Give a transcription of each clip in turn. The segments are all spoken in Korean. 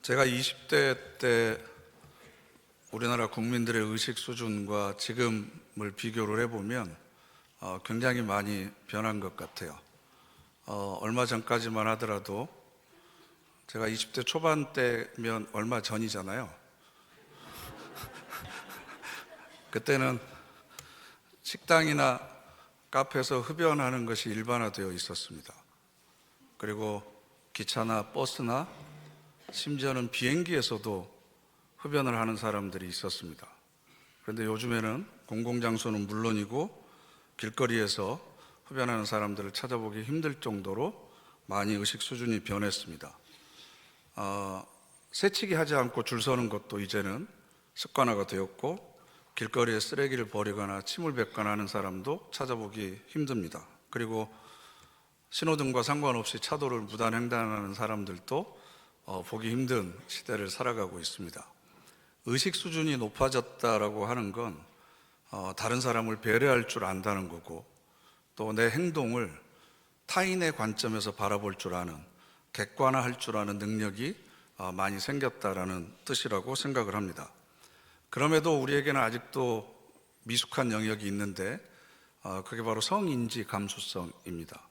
제가 20대 때 우리나라 국민들의 의식 수준과 지금을 비교를 해보면 굉장히 많이 변한 것 같아요. 얼마 전까지만 하더라도 제가 20대 초반 때면 얼마 전이잖아요. 그때는 식당이나 카페에서 흡연하는 것이 일반화되어 있었습니다. 그리고 기차나 버스나 심지어는 비행기에서도 흡연을 하는 사람들이 있었습니다. 그런데 요즘에는 공공장소는 물론이고 길거리에서 흡연하는 사람들을 찾아보기 힘들 정도로 많이 의식 수준이 변했습니다. 새치기 하지 않고 줄 서는 것도 이제는 습관화가 되었고, 길거리에 쓰레기를 버리거나 침을 뱉거나 하는 사람도 찾아보기 힘듭니다. 그리고 신호등과 상관없이 차도를 무단횡단하는 사람들도 보기 힘든 시대를 살아가고 있습니다. 의식 수준이 높아졌다라고 하는 건 다른 사람을 배려할 줄 안다는 거고, 또 내 행동을 타인의 관점에서 바라볼 줄 아는, 객관화할 줄 아는 능력이 많이 생겼다라는 뜻이라고 생각을 합니다. 그럼에도 우리에게는 아직도 미숙한 영역이 있는데 그게 바로 성인지 감수성입니다.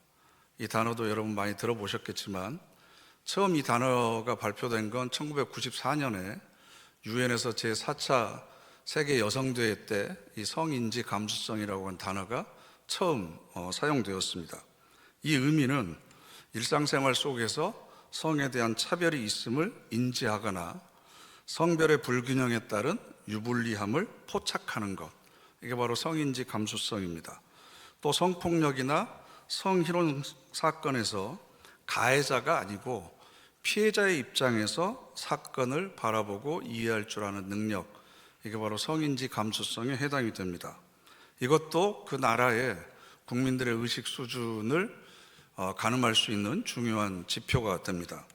이 단어도 여러분 많이 들어보셨겠지만, 처음 이 단어가 발표된 건 1994년에 유엔에서 제4차 세계 여성대회 때 이 성인지 감수성이라고 하는 단어가 처음 사용되었습니다. 이 의미는 일상생활 속에서 성에 대한 차별이 있음을 인지하거나 성별의 불균형에 따른 유불리함을 포착하는 것, 이게 바로 성인지 감수성입니다. 또 성폭력이나 성희롱 사건에서 가해자가 아니고 피해자의 입장에서 사건을 바라보고 이해할 줄 아는 능력, 이게 바로 성인지 감수성에 해당이 됩니다. 이것도 그 나라의 국민들의 의식 수준을 가늠할 수 있는 중요한 지표가 됩니다.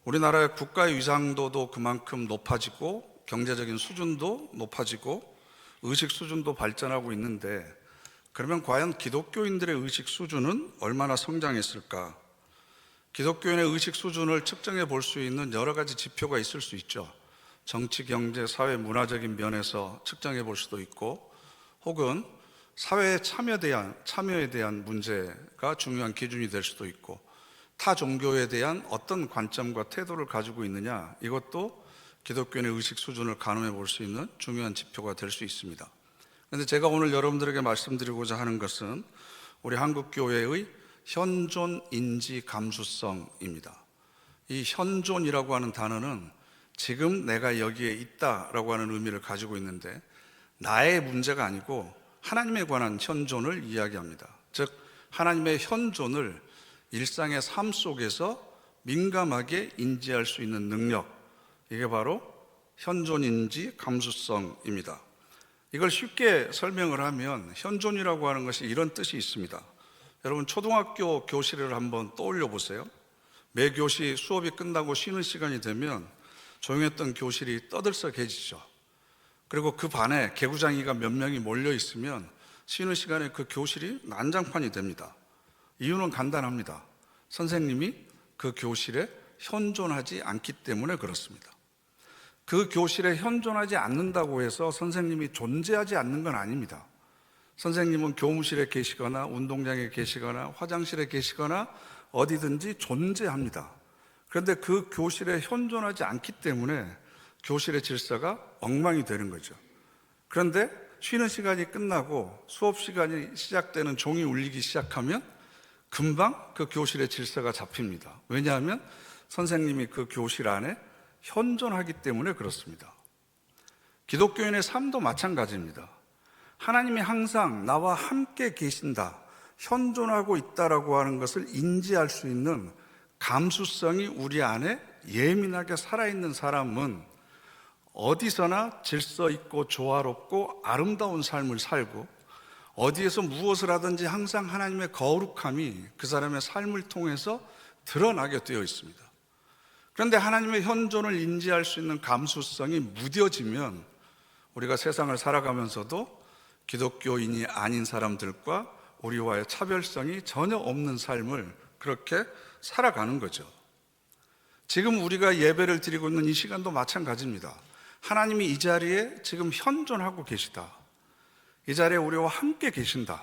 우리나라의 국가의 위상도도 그만큼 높아지고 경제적인 수준도 높아지고 의식 수준도 발전하고 있는데, 그러면 과연 기독교인들의 의식 수준은 얼마나 성장했을까? 기독교인의 의식 수준을 측정해 볼 수 있는 여러 가지 지표가 있을 수 있죠. 정치, 경제, 사회, 문화적인 면에서 측정해 볼 수도 있고, 혹은 사회의 참여에 대한 문제가 중요한 기준이 될 수도 있고, 타 종교에 대한 어떤 관점과 태도를 가지고 있느냐, 이것도 기독교인의 의식 수준을 가늠해 볼 수 있는 중요한 지표가 될 수 있습니다. 그런데 제가 오늘 여러분들에게 말씀드리고자 하는 것은 우리 한국교회의 현존 인지 감수성입니다. 이 현존이라고 하는 단어는 지금 내가 여기에 있다라고 하는 의미를 가지고 있는데, 나의 문제가 아니고 하나님에 관한 현존을 이야기합니다. 즉 하나님의 현존을 일상의 삶 속에서 민감하게 인지할 수 있는 능력, 이게 바로 현존인지 감수성입니다. 이걸 쉽게 설명을 하면 현존이라고 하는 것이 이런 뜻이 있습니다. 여러분, 초등학교 교실을 한번 떠올려 보세요. 매 교시 수업이 끝나고 쉬는 시간이 되면 조용했던 교실이 떠들썩해지죠. 그리고 그 반에 개구장이가 몇 명이 몰려 있으면 쉬는 시간에 그 교실이 난장판이 됩니다. 이유는 간단합니다. 선생님이 그 교실에 현존하지 않기 때문에 그렇습니다. 그 교실에 현존하지 않는다고 해서 선생님이 존재하지 않는 건 아닙니다. 선생님은 교무실에 계시거나 운동장에 계시거나 화장실에 계시거나 어디든지 존재합니다. 그런데 그 교실에 현존하지 않기 때문에 교실의 질서가 엉망이 되는 거죠. 그런데 쉬는 시간이 끝나고 수업 시간이 시작되는 종이 울리기 시작하면 금방 그 교실의 질서가 잡힙니다. 왜냐하면 선생님이 그 교실 안에 현존하기 때문에 그렇습니다. 기독교인의 삶도 마찬가지입니다. 하나님이 항상 나와 함께 계신다, 현존하고 있다라고 하는 것을 인지할 수 있는 감수성이 우리 안에 예민하게 살아있는 사람은 어디서나 질서 있고 조화롭고 아름다운 삶을 살고, 어디에서 무엇을 하든지 항상 하나님의 거룩함이 그 사람의 삶을 통해서 드러나게 되어 있습니다. 그런데 하나님의 현존을 인지할 수 있는 감수성이 무뎌지면 우리가 세상을 살아가면서도 기독교인이 아닌 사람들과 우리와의 차별성이 전혀 없는 삶을 그렇게 살아가는 거죠. 지금 우리가 예배를 드리고 있는 이 시간도 마찬가지입니다. 하나님이 이 자리에 지금 현존하고 계시다. 이 자리에 우리와 함께 계신다.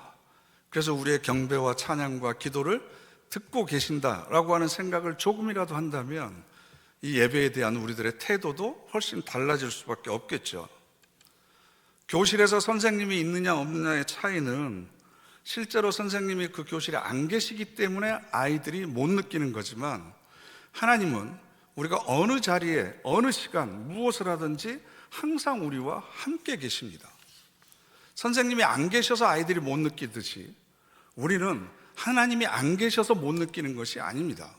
그래서 우리의 경배와 찬양과 기도를 듣고 계신다라고 하는 생각을 조금이라도 한다면 이 예배에 대한 우리들의 태도도 훨씬 달라질 수밖에 없겠죠. 교실에서 선생님이 있느냐 없느냐의 차이는 실제로 선생님이 그 교실에 안 계시기 때문에 아이들이 못 느끼는 거지만, 하나님은 우리가 어느 자리에 어느 시간 무엇을 하든지 항상 우리와 함께 계십니다. 선생님이 안 계셔서 아이들이 못 느끼듯이 우리는 하나님이 안 계셔서 못 느끼는 것이 아닙니다.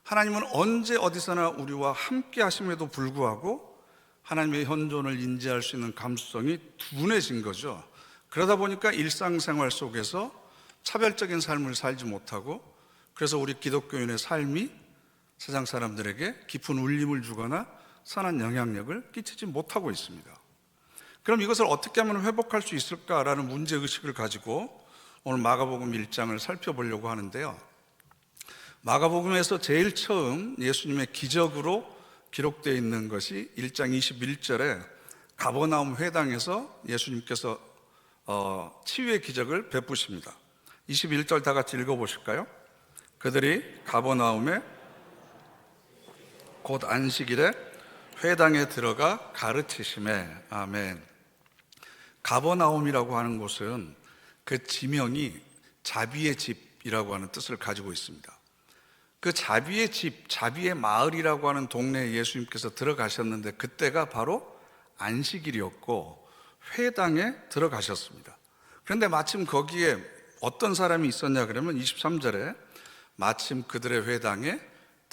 하나님은 언제 어디서나 우리와 함께 하심에도 불구하고 하나님의 현존을 인지할 수 있는 감수성이 둔해진 거죠. 그러다 보니까 일상생활 속에서 차별적인 삶을 살지 못하고, 그래서 우리 기독교인의 삶이 세상 사람들에게 깊은 울림을 주거나 선한 영향력을 끼치지 못하고 있습니다. 그럼 이것을 어떻게 하면 회복할 수 있을까라는 문제의식을 가지고 오늘 마가복음 1장을 살펴보려고 하는데요. 마가복음에서 제일 처음 예수님의 기적으로 기록되어 있는 것이 1장 21절에 가버나움 회당에서 예수님께서 치유의 기적을 베푸십니다. 21절 다 같이 읽어보실까요? 그들이 가버나움에 곧 안식일에 회당에 들어가 가르치심에. 아멘. 가버나움이라고 하는 곳은 그 지명이 자비의 집이라고 하는 뜻을 가지고 있습니다. 그 자비의 집, 자비의 마을이라고 하는 동네에 예수님께서 들어가셨는데 그때가 바로 안식일이었고 회당에 들어가셨습니다. 그런데 마침 거기에 어떤 사람이 있었냐 그러면 23절에 마침 그들의 회당에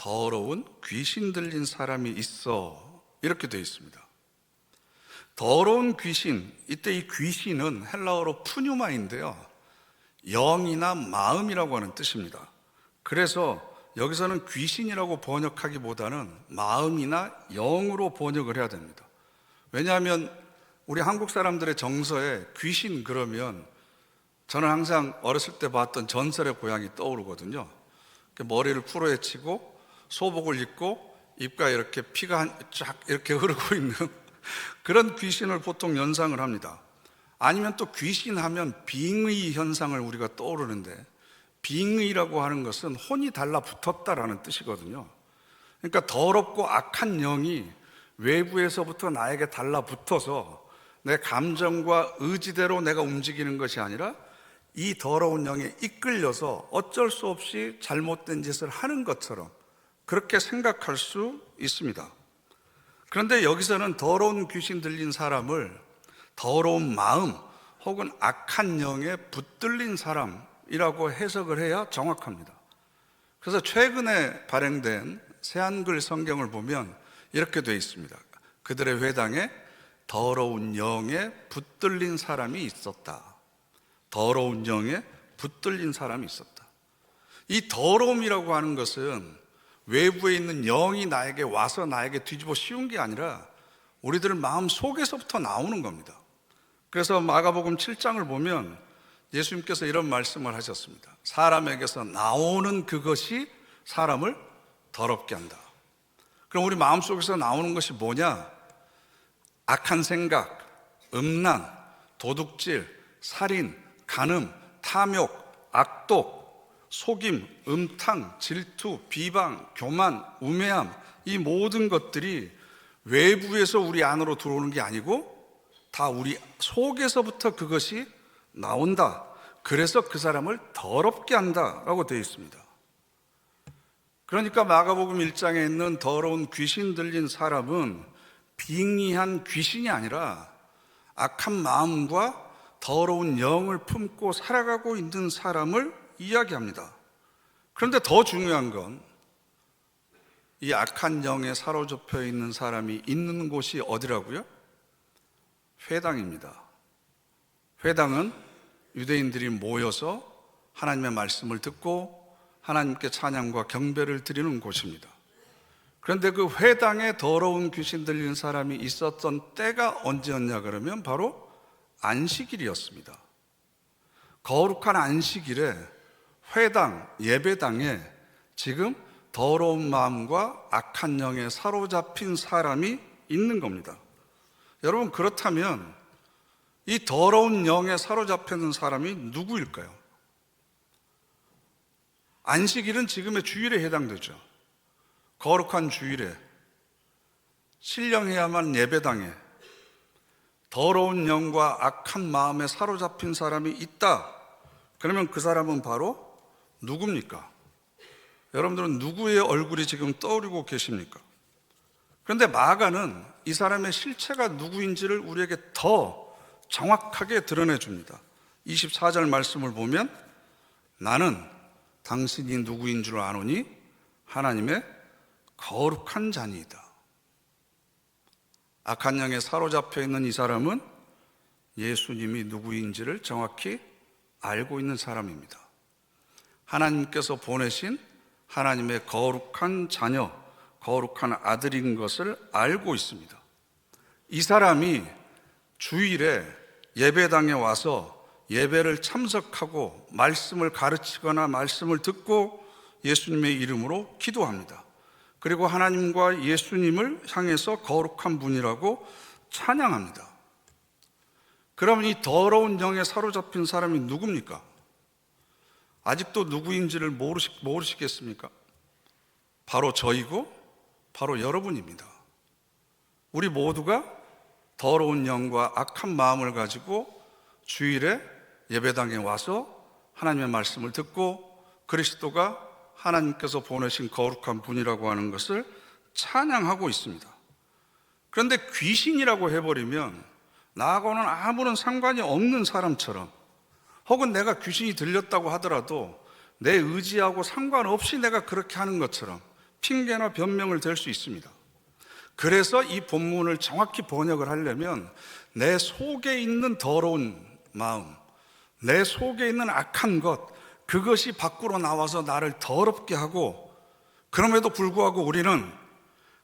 더러운 귀신 들린 사람이 있어, 이렇게 되어 있습니다. 더러운 귀신, 이때 이 귀신은 헬라어로 푸뉴마인데요, 영이나 마음이라고 하는 뜻입니다. 그래서 여기서는 귀신이라고 번역하기보다는 마음이나 영으로 번역을 해야 됩니다. 왜냐하면 우리 한국 사람들의 정서에 귀신 그러면 저는 항상 어렸을 때 봤던 전설의 고향이 떠오르거든요. 머리를 풀어헤치고 소복을 입고 입가에 이렇게 피가 쫙 이렇게 흐르고 있는 그런 귀신을 보통 연상을 합니다. 아니면 또 귀신하면 빙의 현상을 우리가 떠오르는데, 빙의라고 하는 것은 혼이 달라붙었다라는 뜻이거든요. 그러니까 더럽고 악한 영이 외부에서부터 나에게 달라붙어서 내 감정과 의지대로 내가 움직이는 것이 아니라 이 더러운 영에 이끌려서 어쩔 수 없이 잘못된 짓을 하는 것처럼 그렇게 생각할 수 있습니다. 그런데 여기서는 더러운 귀신 들린 사람을 더러운 마음 혹은 악한 영에 붙들린 사람이라고 해석을 해야 정확합니다. 그래서 최근에 발행된 새한글 성경을 보면 이렇게 되어 있습니다. 그들의 회당에 더러운 영에 붙들린 사람이 있었다. 더러운 영에 붙들린 사람이 있었다. 이 더러움이라고 하는 것은 외부에 있는 영이 나에게 와서 나에게 뒤집어 씌운 게 아니라 우리들 마음 속에서부터 나오는 겁니다. 그래서 마가복음 7장을 보면 예수님께서 이런 말씀을 하셨습니다. 사람에게서 나오는 그것이 사람을 더럽게 한다. 그럼 우리 마음 속에서 나오는 것이 뭐냐? 악한 생각, 음란, 도둑질, 살인, 간음, 탐욕, 악독, 속임, 음탕, 질투, 비방, 교만, 우매함, 이 모든 것들이 외부에서 우리 안으로 들어오는 게 아니고 다 우리 속에서부터 그것이 나온다. 그래서 그 사람을 더럽게 한다라고 되어 있습니다. 그러니까 마가복음 1장에 있는 더러운 귀신 들린 사람은 빙의한 귀신이 아니라 악한 마음과 더러운 영을 품고 살아가고 있는 사람을 이야기합니다. 그런데 더 중요한 건 이 악한 영에 사로잡혀 있는 사람이 있는 곳이 어디라고요? 회당입니다. 회당은 유대인들이 모여서 하나님의 말씀을 듣고 하나님께 찬양과 경배를 드리는 곳입니다. 그런데 그 회당에 더러운 귀신 들리는 사람이 있었던 때가 언제였냐 그러면 바로 안식일이었습니다. 거룩한 안식일에 회당, 예배당에 지금 더러운 마음과 악한 영에 사로잡힌 사람이 있는 겁니다. 여러분, 그렇다면 이 더러운 영에 사로잡히는 사람이 누구일까요? 안식일은 지금의 주일에 해당되죠. 거룩한 주일에 신령해야만 예배당에 더러운 영과 악한 마음에 사로잡힌 사람이 있다. 그러면 그 사람은 바로 누굽니까? 여러분들은 누구의 얼굴이 지금 떠오르고 계십니까? 그런데 마가는 이 사람의 실체가 누구인지를 우리에게 더 정확하게 드러내줍니다. 24절 말씀을 보면 나는 당신이 누구인 줄 아노니 하나님의 거룩한 자니이다. 악한 영에 사로잡혀 있는 이 사람은 예수님이 누구인지를 정확히 알고 있는 사람입니다. 하나님께서 보내신 하나님의 거룩한 자녀, 거룩한 아들인 것을 알고 있습니다. 이 사람이 주일에 예배당에 와서 예배를 참석하고 말씀을 가르치거나 말씀을 듣고 예수님의 이름으로 기도합니다. 그리고 하나님과 예수님을 향해서 거룩한 분이라고 찬양합니다. 그러면 이 더러운 영에 사로잡힌 사람이 누굽니까? 아직도 누구인지를 모르시겠습니까? 바로 저이고 바로 여러분입니다. 우리 모두가 더러운 영과 악한 마음을 가지고 주일에 예배당에 와서 하나님의 말씀을 듣고 그리스도가 하나님께서 보내신 거룩한 분이라고 하는 것을 찬양하고 있습니다. 그런데 귀신이라고 해버리면 나하고는 아무런 상관이 없는 사람처럼, 혹은 내가 귀신이 들렸다고 하더라도 내 의지하고 상관없이 내가 그렇게 하는 것처럼 핑계나 변명을 댈 수 있습니다. 그래서 이 본문을 정확히 번역을 하려면 내 속에 있는 더러운 마음, 내 속에 있는 악한 것, 그것이 밖으로 나와서 나를 더럽게 하고, 그럼에도 불구하고 우리는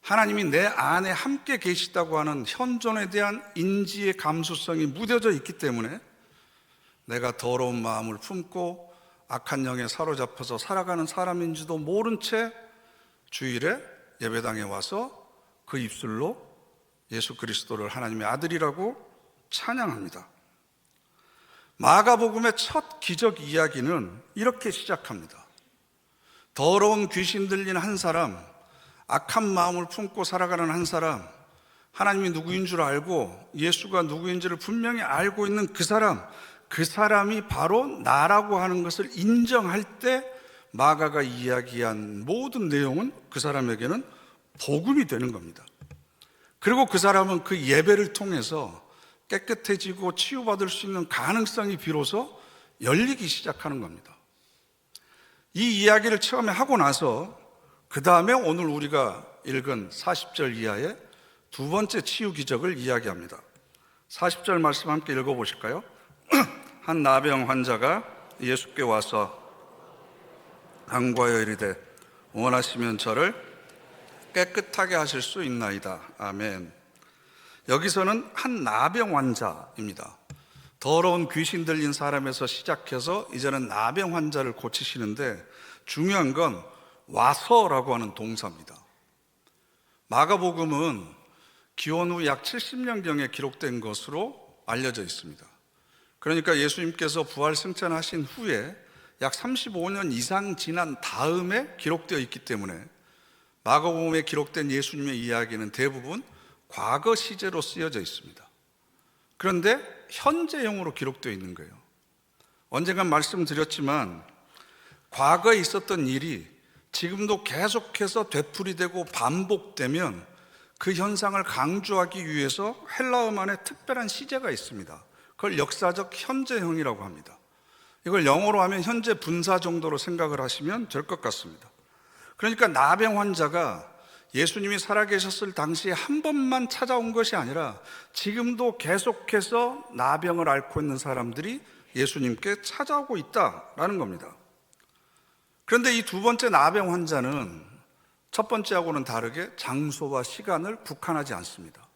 하나님이 내 안에 함께 계시다고 하는 현존에 대한 인지의 감수성이 무뎌져 있기 때문에 내가 더러운 마음을 품고 악한 영에 사로잡혀서 살아가는 사람인지도 모른 채 주일에 예배당에 와서 그 입술로 예수 그리스도를 하나님의 아들이라고 찬양합니다. 마가복음의 첫 기적 이야기는 이렇게 시작합니다. 더러운 귀신 들린 한 사람, 악한 마음을 품고 살아가는 한 사람, 하나님이 누구인 줄 알고 예수가 누구인지를 분명히 알고 있는 그 사람이 바로 나라고 하는 것을 인정할 때 마가가 이야기한 모든 내용은 그 사람에게는 복음이 되는 겁니다. 그리고 그 사람은 그 예배를 통해서 깨끗해지고 치유받을 수 있는 가능성이 비로소 열리기 시작하는 겁니다. 이 이야기를 처음에 하고 나서 그 다음에 오늘 우리가 읽은 40절 이하의 두 번째 치유 기적을 이야기합니다. 40절 말씀 함께 읽어보실까요? 한 나병 환자가 예수께 와서 간구하여 이르되 원하시면 저를 깨끗하게 하실 수 있나이다. 아멘. 여기서는 한 나병 환자입니다. 더러운 귀신 들린 사람에서 시작해서 이제는 나병 환자를 고치시는데 중요한 건 와서라고 하는 동사입니다. 마가복음은 기원 후 약 70년경에 기록된 것으로 알려져 있습니다. 그러니까 예수님께서 부활 승천하신 후에 약 35년 이상 지난 다음에 기록되어 있기 때문에 마가복음에 기록된 예수님의 이야기는 대부분 과거 시제로 쓰여져 있습니다. 그런데 현재형으로 기록되어 있는 거예요. 언젠간 말씀드렸지만 과거에 있었던 일이 지금도 계속해서 되풀이되고 반복되면 그 현상을 강조하기 위해서 헬라어만의 특별한 시제가 있습니다. 그걸 역사적 현재형이라고 합니다. 이걸 영어로 하면 현재 분사 정도로 생각을 하시면 될 것 같습니다. 그러니까 나병 환자가 예수님이 살아계셨을 당시에 한 번만 찾아온 것이 아니라 지금도 계속해서 나병을 앓고 있는 사람들이 예수님께 찾아오고 있다라는 겁니다. 그런데 이 두 번째 나병 환자는 첫 번째하고는 다르게 장소와 시간을 국한하지 않습니다.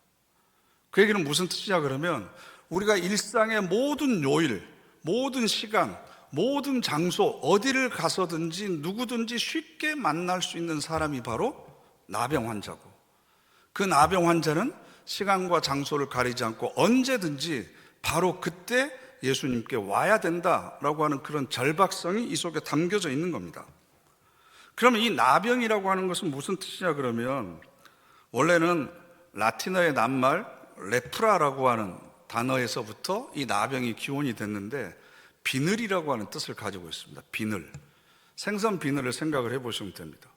그 얘기는 무슨 뜻이냐 그러면 우리가 일상의 모든 요일, 모든 시간, 모든 장소 어디를 가서든지 누구든지 쉽게 만날 수 있는 사람이 바로 나병 환자고, 그 나병 환자는 시간과 장소를 가리지 않고 언제든지 바로 그때 예수님께 와야 된다라고 하는 그런 절박성이 이 속에 담겨져 있는 겁니다. 그러면 이 나병이라고 하는 것은 무슨 뜻이냐 그러면, 원래는 라틴어의 낱말 레프라라고 하는 단어에서부터 이 나병이 기원이 됐는데, 비늘이라고 하는 뜻을 가지고 있습니다. 비늘, 생선 비늘을 생각을 해보시면 됩니다.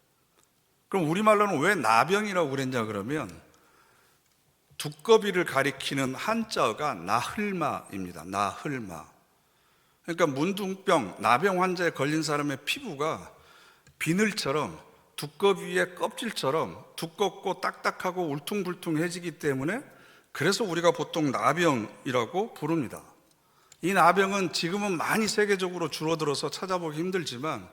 그럼 우리말로는 왜 나병이라고 그랬냐 그러면, 두꺼비를 가리키는 한자어가 나흘마입니다. 나흘마. 그러니까 문둥병, 나병 환자에 걸린 사람의 피부가 비늘처럼, 두꺼비의 껍질처럼 두껍고 딱딱하고 울퉁불퉁해지기 때문에, 그래서 우리가 보통 나병이라고 부릅니다. 이 나병은 지금은 많이 세계적으로 줄어들어서 찾아보기 힘들지만,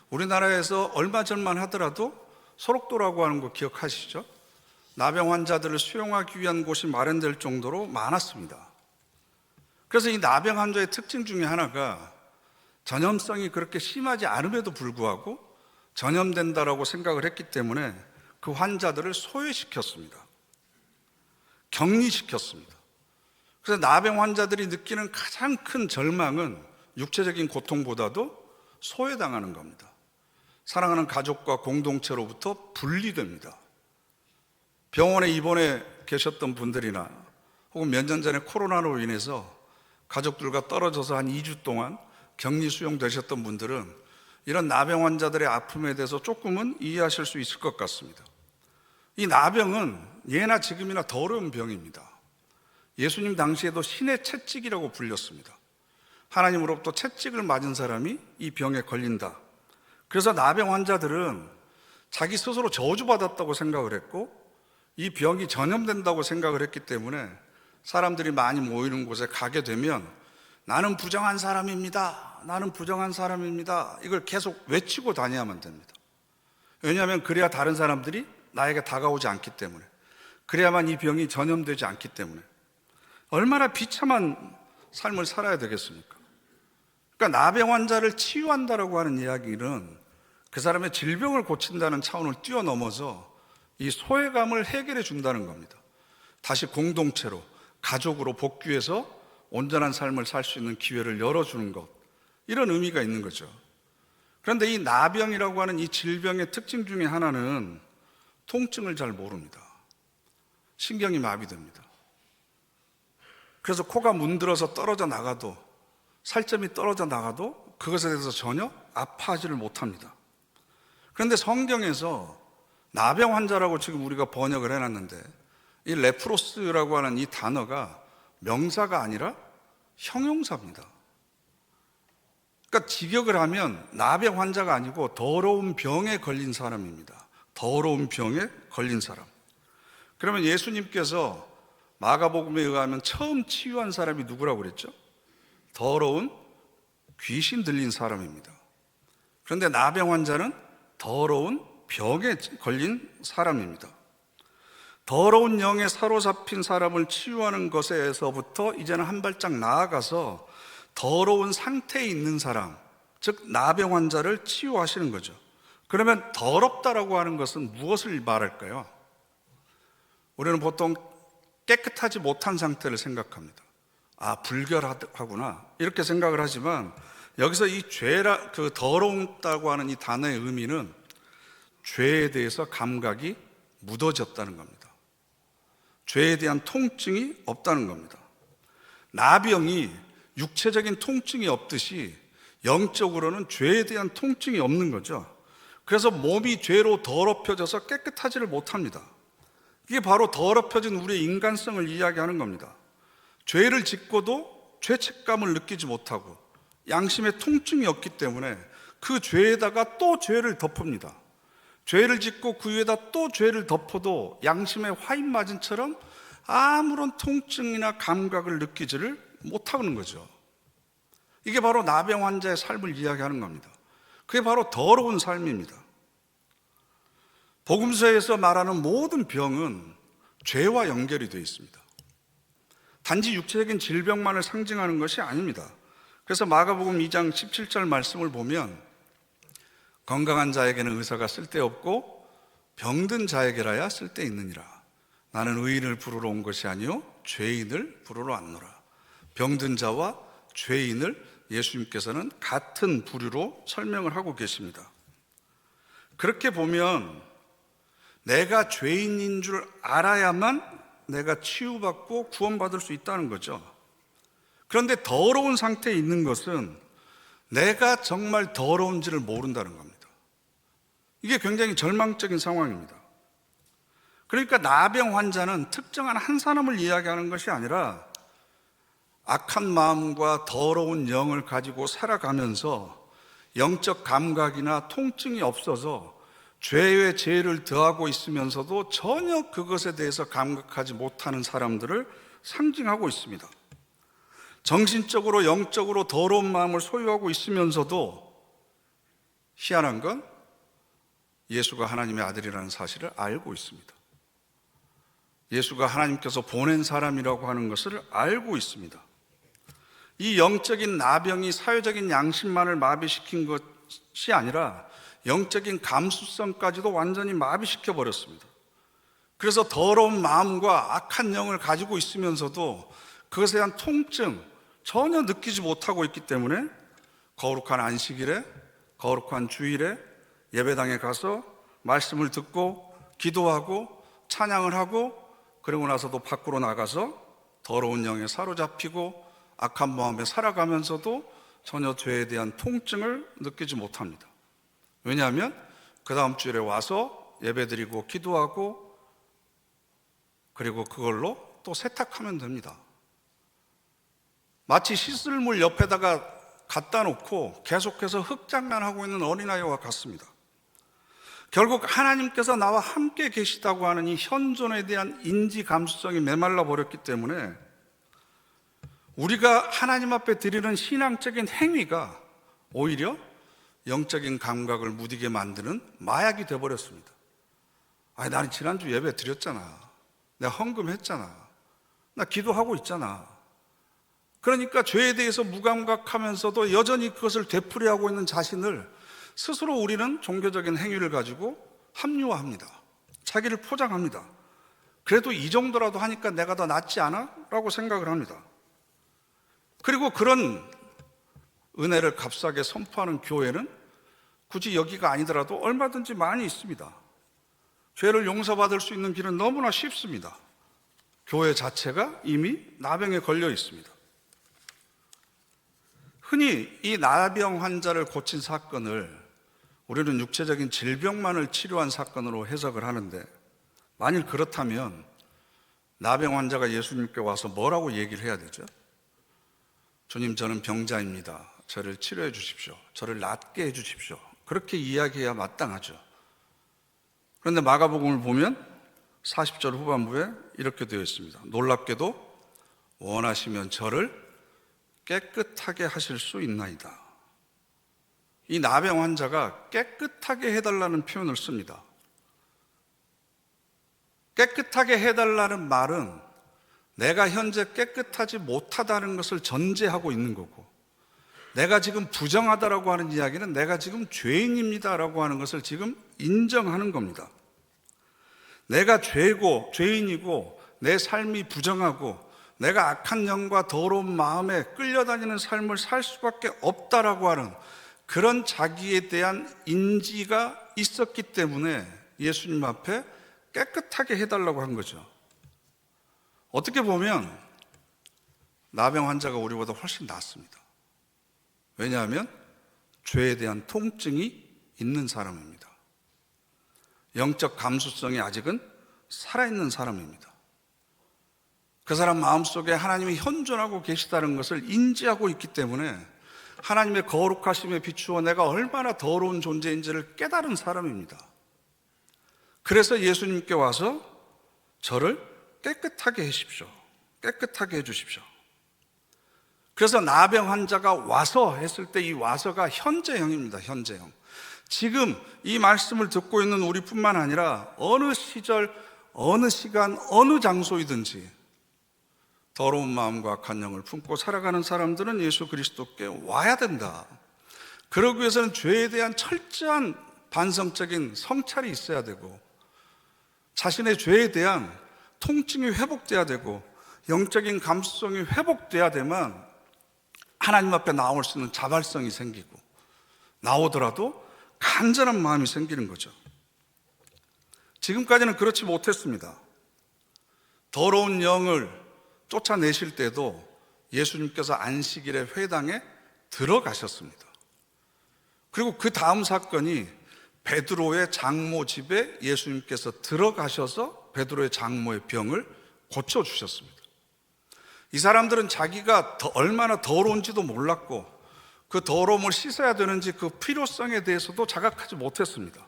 우리나라에서 얼마 전만 하더라도 소록도라고 하는 거 기억하시죠? 나병 환자들을 수용하기 위한 곳이 마련될 정도로 많았습니다. 그래서 이 나병 환자의 특징 중에 하나가, 전염성이 그렇게 심하지 않음에도 불구하고 전염된다라고 생각을 했기 때문에 그 환자들을 소외시켰습니다. 격리시켰습니다. 그래서 나병 환자들이 느끼는 가장 큰 절망은 육체적인 고통보다도 소외당하는 겁니다. 사랑하는 가족과 공동체로부터 분리됩니다. 병원에 입원해 계셨던 분들이나 혹은 몇 년 전에 코로나로 인해서 가족들과 떨어져서 한 2주 동안 격리 수용되셨던 분들은 이런 나병 환자들의 아픔에 대해서 조금은 이해하실 수 있을 것 같습니다. 이 나병은 예나 지금이나 더러운 병입니다. 예수님 당시에도 신의 채찍이라고 불렸습니다. 하나님으로부터 채찍을 맞은 사람이 이 병에 걸린다. 그래서 나병 환자들은 자기 스스로 저주받았다고 생각을 했고, 이 병이 전염된다고 생각을 했기 때문에 사람들이 많이 모이는 곳에 가게 되면 나는 부정한 사람입니다, 나는 부정한 사람입니다, 이걸 계속 외치고 다녀야만 됩니다. 왜냐하면 그래야 다른 사람들이 나에게 다가오지 않기 때문에, 그래야만 이 병이 전염되지 않기 때문에. 얼마나 비참한 삶을 살아야 되겠습니까? 그러니까 나병 환자를 치유한다라고 하는 이야기는 그 사람의 질병을 고친다는 차원을 뛰어넘어서 이 소외감을 해결해 준다는 겁니다. 다시 공동체로, 가족으로 복귀해서 온전한 삶을 살 수 있는 기회를 열어주는 것, 이런 의미가 있는 거죠. 그런데 이 나병이라고 하는 이 질병의 특징 중에 하나는 통증을 잘 모릅니다. 신경이 마비됩니다. 그래서 코가 문드러서 떨어져 나가도, 살점이 떨어져 나가도 그것에 대해서 전혀 아파하지를 못합니다. 그런데 성경에서 나병 환자라고 지금 우리가 번역을 해놨는데, 이 레프로스라고 하는 이 단어가 명사가 아니라 형용사입니다. 그러니까 직역을 하면 나병 환자가 아니고 더러운 병에 걸린 사람입니다. 더러운 병에 걸린 사람. 그러면 예수님께서 마가복음에 의하면 처음 치유한 사람이 누구라고 그랬죠? 더러운 귀신 들린 사람입니다. 그런데 나병 환자는 더러운 병에 걸린 사람입니다. 더러운 영에 사로잡힌 사람을 치유하는 것에서부터 이제는 한 발짝 나아가서 더러운 상태에 있는 사람, 즉 나병 환자를 치유하시는 거죠. 그러면 더럽다라고 하는 것은 무엇을 말할까요? 우리는 보통 깨끗하지 못한 상태를 생각합니다. 아, 불결하구나, 이렇게 생각을 하지만, 여기서 이 죄라, 그 더러웠다고 하는 이 단어의 의미는 죄에 대해서 감각이 묻어졌다는 겁니다. 죄에 대한 통증이 없다는 겁니다. 나병이 육체적인 통증이 없듯이 영적으로는 죄에 대한 통증이 없는 거죠. 그래서 몸이 죄로 더럽혀져서 깨끗하지를 못합니다. 이게 바로 더럽혀진 우리의 인간성을 이야기하는 겁니다. 죄를 짓고도 죄책감을 느끼지 못하고 양심의 통증이 없기 때문에 그 죄에다가 또 죄를 덮습니다. 죄를 짓고 그 위에다 또 죄를 덮어도 양심의 화인마진처럼 아무런 통증이나 감각을 느끼지를 못하는 거죠. 이게 바로 나병 환자의 삶을 이야기하는 겁니다. 그게 바로 더러운 삶입니다. 복음서에서 말하는 모든 병은 죄와 연결이 되어 있습니다. 단지 육체적인 질병만을 상징하는 것이 아닙니다. 그래서 마가복음 2장 17절 말씀을 보면 건강한 자에게는 의사가 쓸데없고 병든 자에게라야 쓸데있느니라. 나는 의인을 부르러 온 것이 아니요 죄인을 부르러 왔노라. 병든 자와 죄인을 예수님께서는 같은 부류로 설명을 하고 계십니다. 그렇게 보면 내가 죄인인 줄 알아야만 내가 치유받고 구원받을 수 있다는 거죠. 그런데 더러운 상태에 있는 것은 내가 정말 더러운지를 모른다는 겁니다. 이게 굉장히 절망적인 상황입니다. 그러니까 나병 환자는 특정한 한 사람을 이야기하는 것이 아니라 악한 마음과 더러운 영을 가지고 살아가면서 영적 감각이나 통증이 없어서 죄에 죄를 더하고 있으면서도 전혀 그것에 대해서 감각하지 못하는 사람들을 상징하고 있습니다. 정신적으로 영적으로 더러운 마음을 소유하고 있으면서도 희한한 건 예수가 하나님의 아들이라는 사실을 알고 있습니다. 예수가 하나님께서 보낸 사람이라고 하는 것을 알고 있습니다. 이 영적인 나병이 사회적인 양심만을 마비시킨 것이 아니라 영적인 감수성까지도 완전히 마비시켜 버렸습니다. 그래서 더러운 마음과 악한 영을 가지고 있으면서도 그것에 대한 통증 전혀 느끼지 못하고 있기 때문에 거룩한 안식일에, 거룩한 주일에 예배당에 가서 말씀을 듣고 기도하고 찬양을 하고 그러고 나서도 밖으로 나가서 더러운 영에 사로잡히고 악한 마음에 살아가면서도 전혀 죄에 대한 통증을 느끼지 못합니다. 왜냐하면 그 다음 주일에 와서 예배드리고 기도하고 그리고 그걸로 또 세탁하면 됩니다. 마치 씻을 물 옆에다가 갖다 놓고 계속해서 흙장난하고 있는 어린아이와 같습니다. 결국 하나님께서 나와 함께 계시다고 하는 이 현존에 대한 인지 감수성이 메말라 버렸기 때문에 우리가 하나님 앞에 드리는 신앙적인 행위가 오히려 영적인 감각을 무디게 만드는 마약이 되어버렸습니다. 아니, 나는 지난주 예배 드렸잖아. 내가 헌금했잖아. 나 기도하고 있잖아. 그러니까 죄에 대해서 무감각하면서도 여전히 그것을 되풀이하고 있는 자신을 스스로 우리는 종교적인 행위를 가지고 합리화합니다. 자기를 포장합니다. 그래도 이 정도라도 하니까 내가 더 낫지 않아? 라고 생각을 합니다. 그리고 그런 은혜를 값싸게 선포하는 교회는 굳이 여기가 아니더라도 얼마든지 많이 있습니다. 죄를 용서받을 수 있는 길은 너무나 쉽습니다. 교회 자체가 이미 나병에 걸려 있습니다. 흔히 이 나병 환자를 고친 사건을 우리는 육체적인 질병만을 치료한 사건으로 해석을 하는데, 만일 그렇다면 나병 환자가 예수님께 와서 뭐라고 얘기를 해야 되죠? 주님, 저는 병자입니다. 저를 치료해 주십시오. 저를 낫게 해 주십시오. 그렇게 이야기해야 마땅하죠. 그런데 마가복음을 보면 40절 후반부에 이렇게 되어 있습니다. 놀랍게도 원하시면 저를 깨끗하게 하실 수 있나이다. 이 나병 환자가 깨끗하게 해달라는 표현을 씁니다. 깨끗하게 해달라는 말은 내가 현재 깨끗하지 못하다는 것을 전제하고 있는 거고, 내가 지금 부정하다라고 하는 이야기는 내가 지금 죄인입니다라고 하는 것을 지금 인정하는 겁니다. 내가 죄인이고 내 삶이 부정하고 내가 악한 영과 더러운 마음에 끌려다니는 삶을 살 수밖에 없다라고 하는 그런 자기에 대한 인지가 있었기 때문에 예수님 앞에 깨끗하게 해달라고 한 거죠. 어떻게 보면 나병 환자가 우리보다 훨씬 낫습니다. 왜냐하면 죄에 대한 통증이 있는 사람입니다. 영적 감수성이 아직은 살아있는 사람입니다. 그 사람 마음속에 하나님이 현존하고 계시다는 것을 인지하고 있기 때문에 하나님의 거룩하심에 비추어 내가 얼마나 더러운 존재인지를 깨달은 사람입니다. 그래서 예수님께 와서 저를 깨끗하게 해주십시오. 깨끗하게 해주십시오. 그래서 나병 환자가 와서 했을 때 이 와서가 현재형입니다. 현재형. 지금 이 말씀을 듣고 있는 우리뿐만 아니라 어느 시절, 어느 시간, 어느 장소이든지 더러운 마음과 악한 영을 품고 살아가는 사람들은 예수 그리스도께 와야 된다. 그러기 위해서는 죄에 대한 철저한 반성적인 성찰이 있어야 되고, 자신의 죄에 대한 통증이 회복돼야 되고, 영적인 감수성이 회복돼야 되면 하나님 앞에 나올 수 있는 자발성이 생기고, 나오더라도 간절한 마음이 생기는 거죠. 지금까지는 그렇지 못했습니다. 더러운 영을 쫓아내실 때도 예수님께서 안식일에 회당에 들어가셨습니다. 그리고 그 다음 사건이 베드로의 장모 집에 예수님께서 들어가셔서 베드로의 장모의 병을 고쳐주셨습니다. 이 사람들은 자기가 얼마나 더러운지도 몰랐고, 그 더러움을 씻어야 되는지 그 필요성에 대해서도 자각하지 못했습니다.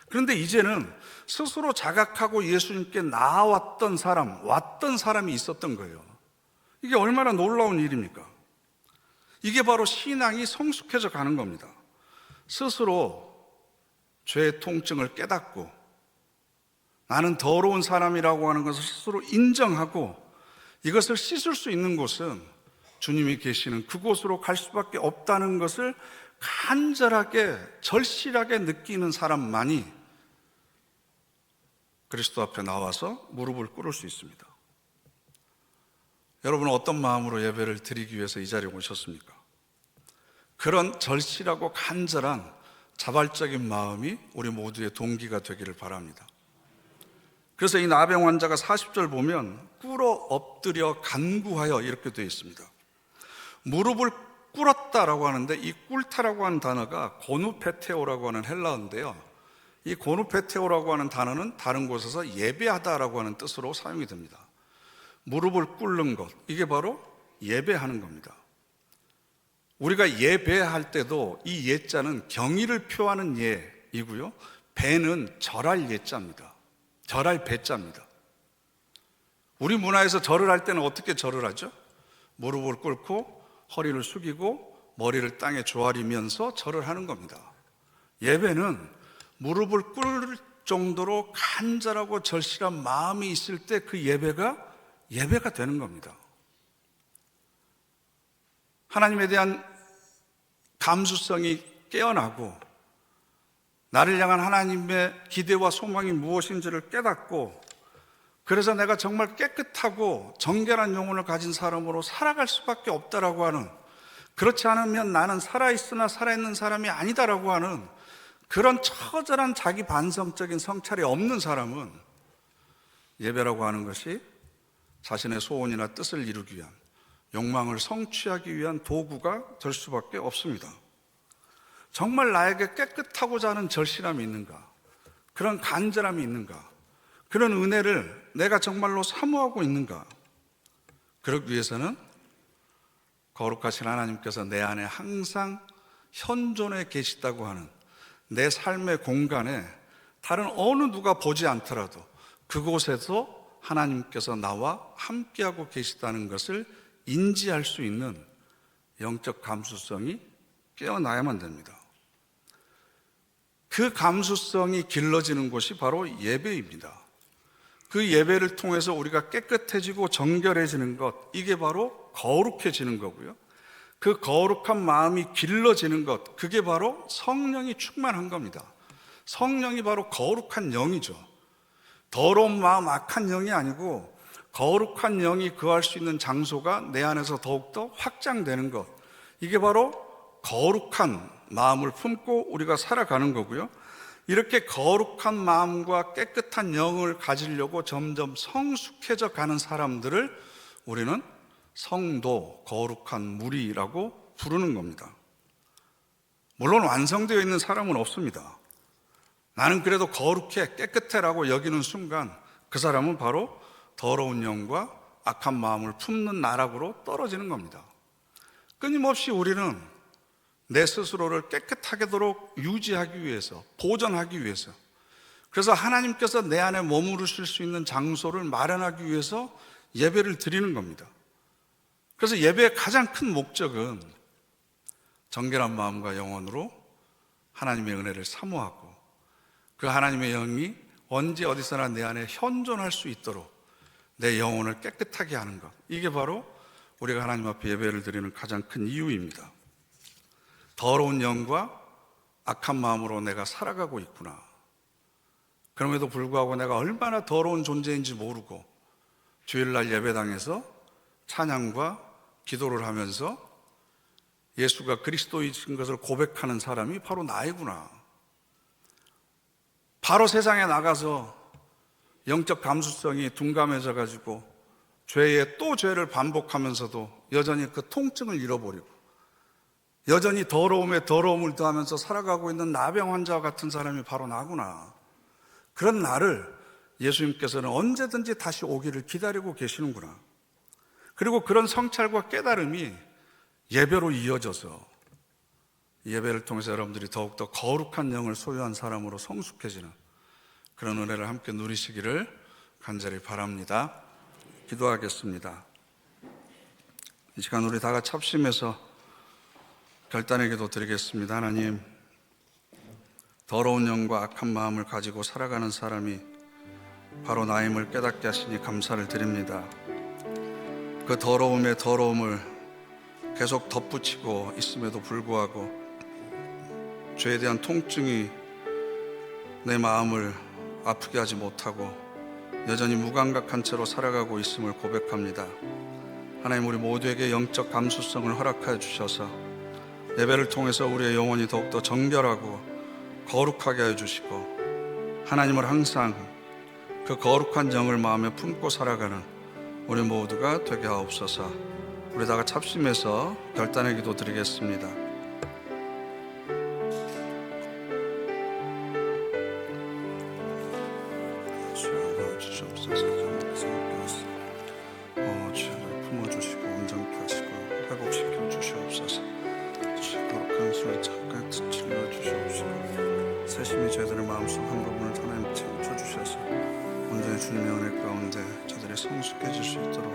그런데 이제는 스스로 자각하고 예수님께 나왔던 왔던 사람이 있었던 거예요. 이게 얼마나 놀라운 일입니까? 이게 바로 신앙이 성숙해져 가는 겁니다. 스스로 죄의 통증을 깨닫고, 나는 더러운 사람이라고 하는 것을 스스로 인정하고, 이것을 씻을 수 있는 곳은 주님이 계시는 그곳으로 갈 수밖에 없다는 것을 간절하게 절실하게 느끼는 사람만이 그리스도 앞에 나와서 무릎을 꿇을 수 있습니다. 여러분은 어떤 마음으로 예배를 드리기 위해서 이 자리에 오셨습니까? 그런 절실하고 간절한 자발적인 마음이 우리 모두의 동기가 되기를 바랍니다. 그래서 이 나병 환자가 40절 보면 꿇어 엎드려 간구하여 이렇게 되어 있습니다. 무릎을 꿇었다라고 하는데, 이 꿇다라고 하는 단어가 고누페테오라고 하는 헬라어인데요, 이 고누페테오라고 하는 단어는 다른 곳에서 예배하다라고 하는 뜻으로 사용이 됩니다. 무릎을 꿇는 것, 이게 바로 예배하는 겁니다. 우리가 예배할 때도 이 예자는 경의를 표하는 예이고요, 배는 절할 예자입니다. 절할 배자입니다. 우리 문화에서 절을 할 때는 어떻게 절을 하죠? 무릎을 꿇고 허리를 숙이고 머리를 땅에 조아리면서 절을 하는 겁니다. 예배는 무릎을 꿇을 정도로 간절하고 절실한 마음이 있을 때 그 예배가 되는 겁니다. 하나님에 대한 감수성이 깨어나고, 나를 향한 하나님의 기대와 소망이 무엇인지를 깨닫고, 그래서 내가 정말 깨끗하고 정결한 영혼을 가진 사람으로 살아갈 수밖에 없다라고 하는, 그렇지 않으면 나는 살아있으나 살아있는 사람이 아니다라고 하는 그런 처절한 자기 반성적인 성찰이 없는 사람은 예배라고 하는 것이 자신의 소원이나 뜻을 이루기 위한, 욕망을 성취하기 위한 도구가 될 수밖에 없습니다. 정말 나에게 깨끗하고자 하는 절실함이 있는가? 그런 간절함이 있는가? 그런 은혜를 내가 정말로 사모하고 있는가? 그러기 위해서는 거룩하신 하나님께서 내 안에 항상 현존해 계시다고 하는, 내 삶의 공간에 다른 어느 누가 보지 않더라도 그곳에서 하나님께서 나와 함께하고 계시다는 것을 인지할 수 있는 영적 감수성이 깨어나야만 됩니다. 그 감수성이 길러지는 곳이 바로 예배입니다. 그 예배를 통해서 우리가 깨끗해지고 정결해지는 것, 이게 바로 거룩해지는 거고요, 그 거룩한 마음이 길러지는 것, 그게 바로 성령이 충만한 겁니다. 성령이 바로 거룩한 영이죠. 더러운 마음, 악한 영이 아니고 거룩한 영이 거할 수 있는 장소가 내 안에서 더욱더 확장되는 것, 이게 바로 거룩한 마음을 품고 우리가 살아가는 거고요, 이렇게 거룩한 마음과 깨끗한 영을 가지려고 점점 성숙해져 가는 사람들을 우리는 성도, 거룩한 무리라고 부르는 겁니다. 물론 완성되어 있는 사람은 없습니다. 나는 그래도 거룩해, 깨끗해라고 여기는 순간 그 사람은 바로 더러운 영과 악한 마음을 품는 나락으로 떨어지는 겁니다. 끊임없이 우리는 내 스스로를 깨끗하게도록 유지하기 위해서, 보존하기 위해서, 그래서 하나님께서 내 안에 머무르실 수 있는 장소를 마련하기 위해서 예배를 드리는 겁니다. 그래서 예배의 가장 큰 목적은 정결한 마음과 영혼으로 하나님의 은혜를 사모하고, 그 하나님의 영이 언제 어디서나 내 안에 현존할 수 있도록 내 영혼을 깨끗하게 하는 것, 이게 바로 우리가 하나님 앞에 예배를 드리는 가장 큰 이유입니다. 더러운 영과 악한 마음으로 내가 살아가고 있구나. 그럼에도 불구하고 내가 얼마나 더러운 존재인지 모르고 주일날 예배당에서 찬양과 기도를 하면서 예수가 그리스도이신 것을 고백하는 사람이 바로 나이구나. 바로 세상에 나가서 영적 감수성이 둔감해져 가지고 죄에 또 죄를 반복하면서도 여전히 그 통증을 잃어버리고 여전히 더러움에 더러움을 더하면서 살아가고 있는 나병 환자와 같은 사람이 바로 나구나. 그런 나를 예수님께서는 언제든지 다시 오기를 기다리고 계시는구나. 그리고 그런 성찰과 깨달음이 예배로 이어져서 예배를 통해서 여러분들이 더욱더 거룩한 영을 소유한 사람으로 성숙해지는 그런 은혜를 함께 누리시기를 간절히 바랍니다. 기도하겠습니다. 이 시간 우리 다 같이 합심해서 결단의 기도 드리겠습니다. 하나님, 더러운 영과 악한 마음을 가지고 살아가는 사람이 바로 나임을 깨닫게 하시니 감사를 드립니다. 그 더러움의 더러움을 계속 덧붙이고 있음에도 불구하고 죄에 대한 통증이 내 마음을 아프게 하지 못하고 여전히 무감각한 채로 살아가고 있음을 고백합니다. 하나님, 우리 모두에게 영적 감수성을 허락하여 주셔서 예배를 통해서 우리의 영혼이 더욱더 정결하고 거룩하게 하여 주시고 하나님을 항상 그 거룩한 영을 마음에 품고 살아가는 우리 모두가 되게 하옵소서. 우리 다 같이 합심해서 결단의 기도 드리겠습니다. 주님을 품어주시고 온전케 하시고 회복시켜 주시옵소서. 거룩한 술을 잠깐 질러 주시옵시고 세심히 저희들의 마음속 한 부분을 하나님 채워주셔서 온전히 주님의 은혜 가운데 저들이 성숙해질 수 있도록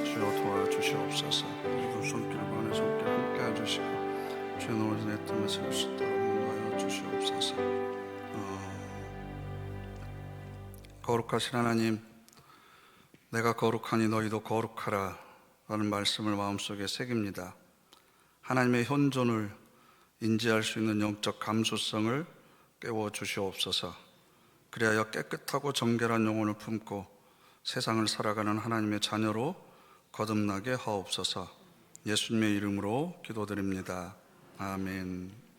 주여 도와주시옵소서. 그리고 손길과 안에 손길 함께 해주시고 주의 노릇을 내 뜸에 세울 수 있도록 인도하여 주시옵소서. 거룩하신 하나님, 내가 거룩하니 너희도 거룩하라 라는 말씀을 마음속에 새깁니다. 하나님의 현존을 인지할 수 있는 영적 감수성을 깨워주시옵소서. 그리하여 깨끗하고 정결한 영혼을 품고 세상을 살아가는 하나님의 자녀로 거듭나게 하옵소서. 예수님의 이름으로 기도드립니다. 아멘.